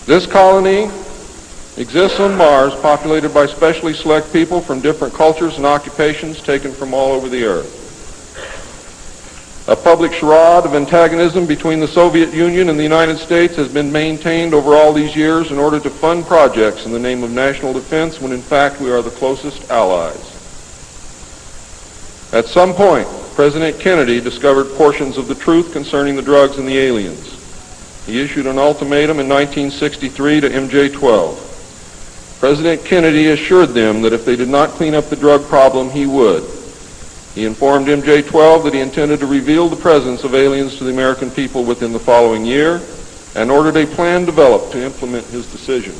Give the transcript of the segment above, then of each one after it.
This colony exists on Mars, populated by specially select people from different cultures and occupations taken from all over the earth. A public charade of antagonism between the Soviet Union and the United States has been maintained over all these years in order to fund projects in the name of national defense when in fact we are the closest allies. At some point, President Kennedy discovered portions of the truth concerning the drugs and the aliens. He issued an ultimatum in 1963 to MJ-12. President Kennedy assured them that if they did not clean up the drug problem, he would. He informed MJ-12 that he intended to reveal the presence of aliens to the American people within the following year and ordered a plan developed to implement his decision.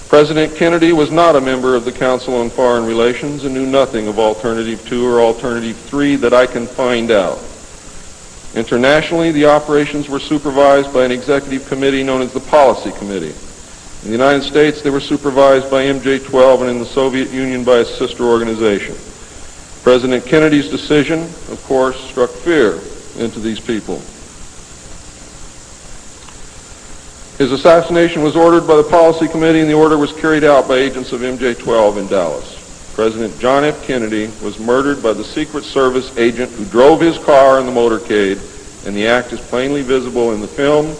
President Kennedy was not a member of the Council on Foreign Relations and knew nothing of Alternative 2 or Alternative 3 that I can find out. Internationally, the operations were supervised by an executive committee known as the Policy Committee. In the United States, they were supervised by MJ-12 and in the Soviet Union by its sister organization. President Kennedy's decision, of course, struck fear into these people. His assassination was ordered by the Policy Committee, and the order was carried out by agents of MJ-12 in Dallas. President John F. Kennedy was murdered by the Secret Service agent who drove his car in the motorcade, and the act is plainly visible in the film.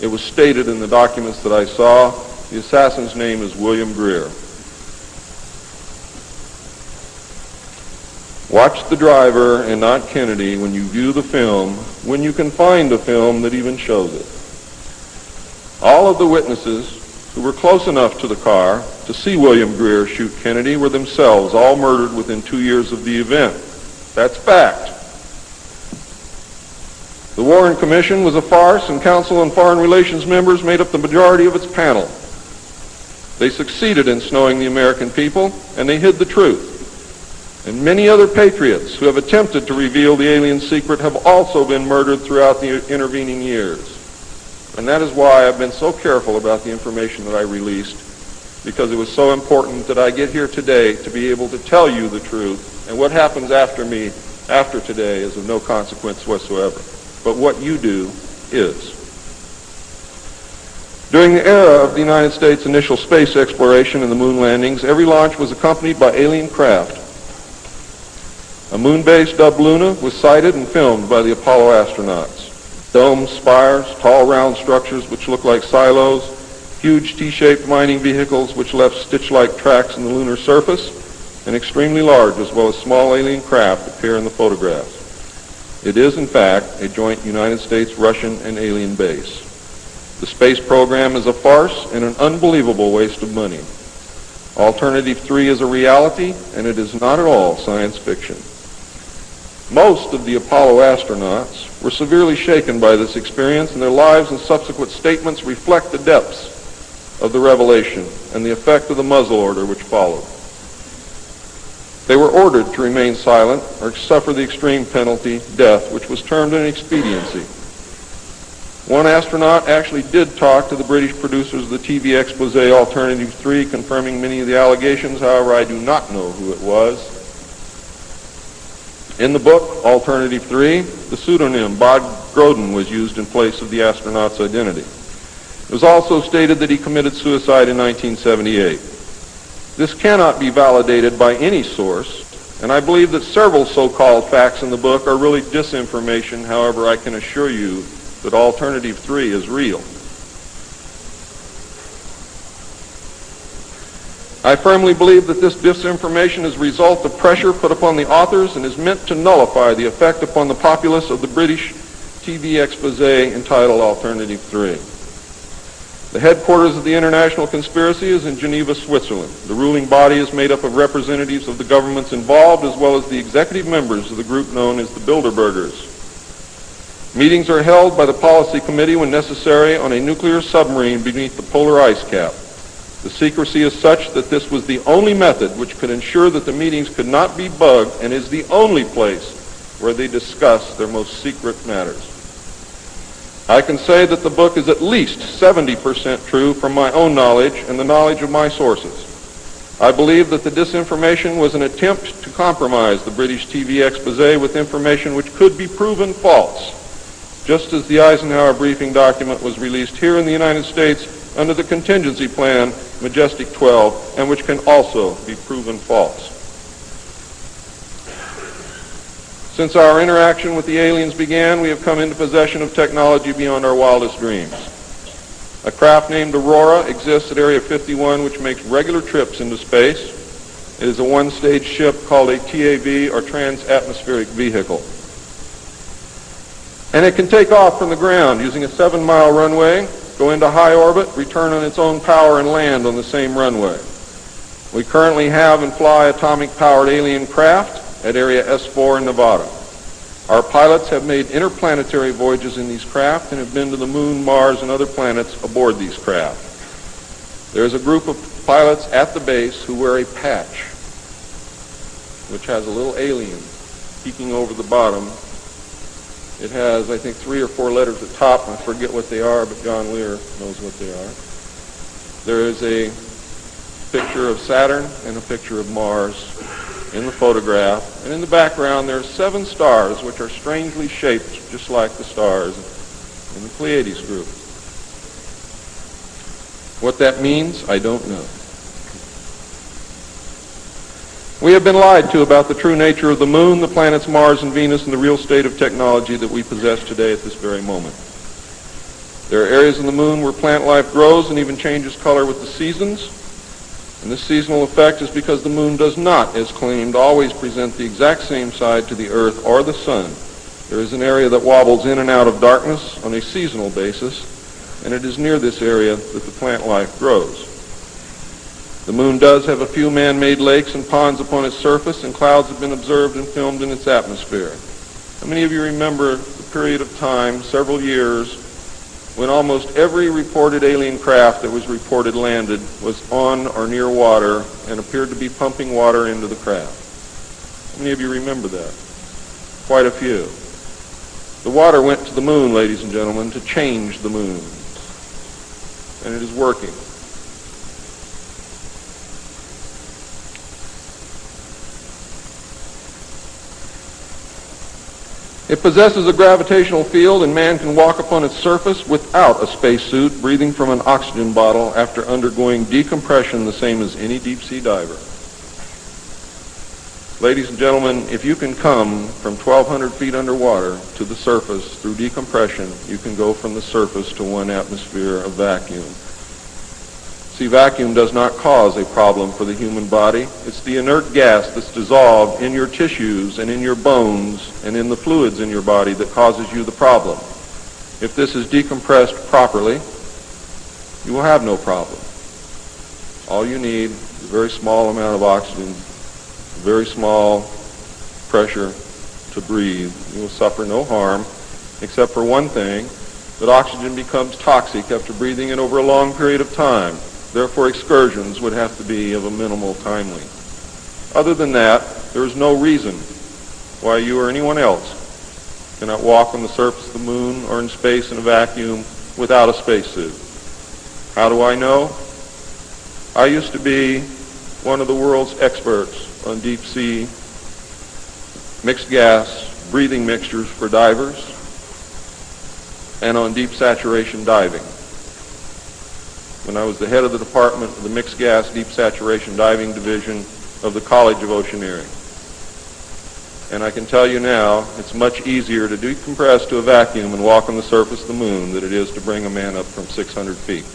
It was stated in the documents that I saw. The assassin's name is William Greer. Watch the driver and not Kennedy when you view the film, when you can find a film that even shows it. All of the witnesses who were close enough to the car to see William Greer shoot Kennedy were themselves all murdered within 2 years of the event. That's fact. The Warren Commission was a farce, and Council on Foreign Relations members made up the majority of its panel. They succeeded in snowing the American people, and they hid the truth. And many other patriots who have attempted to reveal the alien secret have also been murdered throughout the intervening years. And that is why I've been so careful about the information that I released, because it was so important that I get here today to be able to tell you the truth. And what happens after me, after today, is of no consequence whatsoever. But what you do is. During the era of the United States' initial space exploration and the moon landings, every launch was accompanied by alien craft. A moon base dubbed Luna was sighted and filmed by the Apollo astronauts. Domes, spires, tall round structures which look like silos, huge T-shaped mining vehicles which left stitch-like tracks in the lunar surface, and extremely large as well as small alien craft appear in the photographs. It is, in fact, a joint United States, Russian, and alien base. The space program is a farce and an unbelievable waste of money. Alternative 3 is a reality, and it is not at all science fiction. Most of the Apollo astronauts were severely shaken by this experience, and their lives and subsequent statements reflect the depths of the revelation and the effect of the muzzle order which followed. They were ordered to remain silent or suffer the extreme penalty, death, which was termed an expediency. One astronaut actually did talk to the British producers of the TV expose Alternative 3, confirming many of the allegations. However, I do not know who it was. In the book, Alternative 3, the pseudonym Bob Groden was used in place of the astronaut's identity. It was also stated that he committed suicide in 1978. This cannot be validated by any source, and I believe that several so-called facts in the book are really disinformation. However, I can assure you that Alternative 3 is real. I firmly believe that this disinformation is a result of pressure put upon the authors and is meant to nullify the effect upon the populace of the British TV expose entitled Alternative 3. The headquarters of the international conspiracy is in Geneva, Switzerland. The ruling body is made up of representatives of the governments involved as well as the executive members of the group known as the Bilderbergers. Meetings are held by the Policy Committee when necessary on a nuclear submarine beneath the polar ice cap. The secrecy is such that this was the only method which could ensure that the meetings could not be bugged and is the only place where they discuss their most secret matters. I can say that the book is at least 70% true from my own knowledge and the knowledge of my sources. I believe that the disinformation was an attempt to compromise the British TV expose with information which could be proven false. just as the Eisenhower briefing document was released here in the United States under the contingency plan Majestic 12, and which can also be proven false. Since our interaction with the aliens began, we have come into possession of technology beyond our wildest dreams. A craft named Aurora exists at Area 51, which makes regular trips into space. It is a one-stage ship called a TAV, or Trans-Atmospheric Vehicle. And it can take off from the ground using a 7-mile runway, go into high orbit, return on its own power, and land on the same runway. We currently have and fly atomic-powered alien craft at Area S4 in Nevada. Our pilots have made interplanetary voyages in these craft and have been to the Moon, Mars, and other planets aboard these craft. There is a group of pilots at the base who wear a patch, which has a little alien peeking over the bottom. It has, I think, 3 or 4 letters at the top. I forget what they are, but John Lear knows what they are. There is a picture of Saturn and a picture of Mars in the photograph. And in the background, there are 7 stars, which are strangely shaped just like the stars in the Pleiades group. What that means, I don't know. We have been lied to about the true nature of the moon, the planets Mars and Venus, and the real state of technology that we possess today at this very moment. There are areas in the moon where plant life grows and even changes color with the seasons. And this seasonal effect is because the moon does not, as claimed, always present the exact same side to the Earth or the sun. There is an area that wobbles in and out of darkness on a seasonal basis, and it is near this area that the plant life grows. The moon does have a few man-made lakes and ponds upon its surface, and clouds have been observed and filmed in its atmosphere. How many of you remember the period of time, several years, when almost every reported alien craft that was reported landed was on or near water and appeared to be pumping water into the craft? How many of you remember that? Quite a few. The water went to the moon, ladies and gentlemen, to change the moon. And it is working. It possesses a gravitational field, and man can walk upon its surface without a spacesuit, breathing from an oxygen bottle after undergoing decompression the same as any deep-sea diver. Ladies and gentlemen, if you can come from 1,200 feet underwater to the surface through decompression, you can go from the surface to 1 atmosphere of vacuum. See, vacuum does not cause a problem for the human body. It's the inert gas that's dissolved in your tissues and in your bones and in the fluids in your body that causes you the problem. If this is decompressed properly, you will have no problem. All you need is a very small amount of oxygen, a very small pressure to breathe. You will suffer no harm, except for one thing, that oxygen becomes toxic after breathing it over a long period of time. Therefore, excursions would have to be of a minimal time length. Other than that, there is no reason why you or anyone else cannot walk on the surface of the moon or in space in a vacuum without a spacesuit. How do I know? I used to be one of the world's experts on deep sea mixed gas breathing mixtures for divers and on deep saturation diving. When I was the head of the department of the Mixed Gas Deep Saturation Diving Division of the College of Oceaneering. And I can tell you now, it's much easier to decompress to a vacuum and walk on the surface of the moon than it is to bring a man up from 600 feet.